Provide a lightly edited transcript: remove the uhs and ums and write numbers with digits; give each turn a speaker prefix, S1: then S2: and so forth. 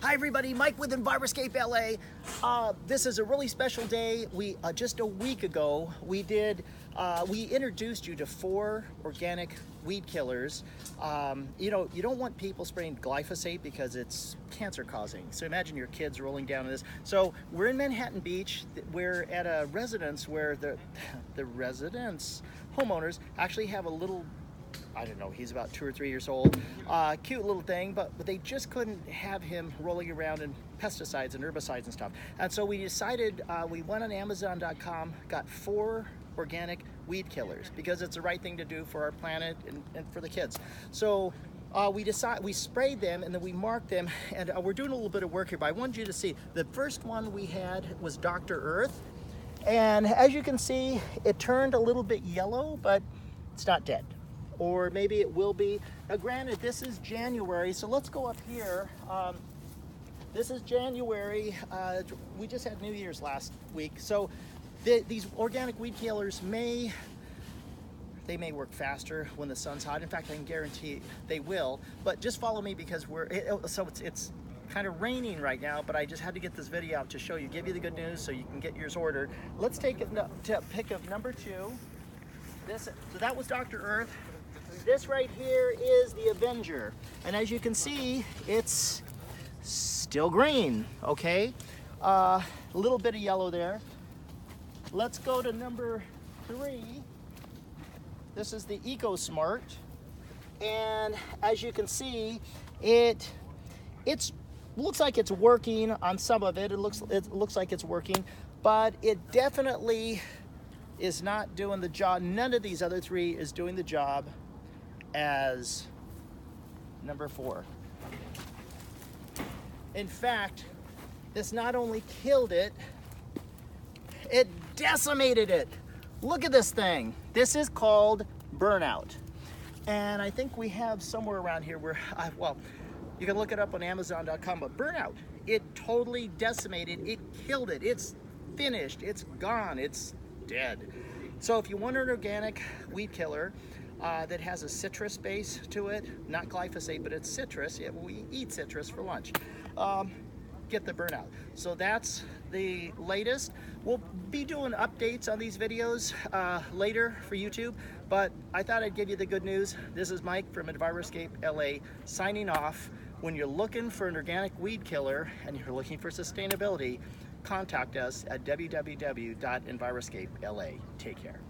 S1: Hi everybody, Mike with Enviroscape LA. This is a really special day. We just a week ago we introduced you to 4 organic weed killers. You don't want people spraying glyphosate because it's cancer causing. So imagine your kids rolling down in this. So we're in Manhattan Beach. We're at a residence where the residents, homeowners, actually have a little, I don't know, he's about 2 or 3 years old. Cute little thing, but they just couldn't have him rolling around in pesticides and herbicides and stuff. And so we decided, we went on Amazon.com, got 4 organic weed killers because it's the right thing to do for our planet and for the kids. So we sprayed them and then we marked them, and we're doing a little bit of work here, but I wanted you to see. The first one we had was Dr. Earth. And as you can see, it turned a little bit yellow, but it's not dead. Or maybe it will be. Now granted, this is January, so let's go up here. This is January. We just had New Year's last week. So these organic weed killers may work faster when the sun's hot. In fact, I can guarantee they will. But just follow me because it's kind of raining right now, but I just had to get this video out to show you, give you the good news so you can get yours ordered. Let's take it to pick up number 2. So that was Dr. Earth. This right here is the Avenger. And as you can see, it's still green, okay? A little bit of yellow there. Let's go to number 3. This is the EcoSmart. And as you can see, it looks like it's working on some of it. It looks like it's working, but it definitely is not doing the job. None of these other 3 is doing the job as number 4. In fact, this not only killed it, it decimated it. Look at this thing. This is called Burnout. And I think we have somewhere around here where, well, you can look it up on Amazon.com, but Burnout, it totally decimated, it killed it. It's finished, it's gone, it's dead. So if you want an organic weed killer that has a citrus base to it, not glyphosate, but it's citrus. Yeah, we eat citrus for lunch. Get the Burnout. So that's the latest. We'll be doing updates on these videos later for YouTube, but I thought I'd give you the good news. This is Mike from Enviroscape LA signing off. When you're looking for an organic weed killer and you're looking for sustainability, contact us at www.enviroscape.la. Take care.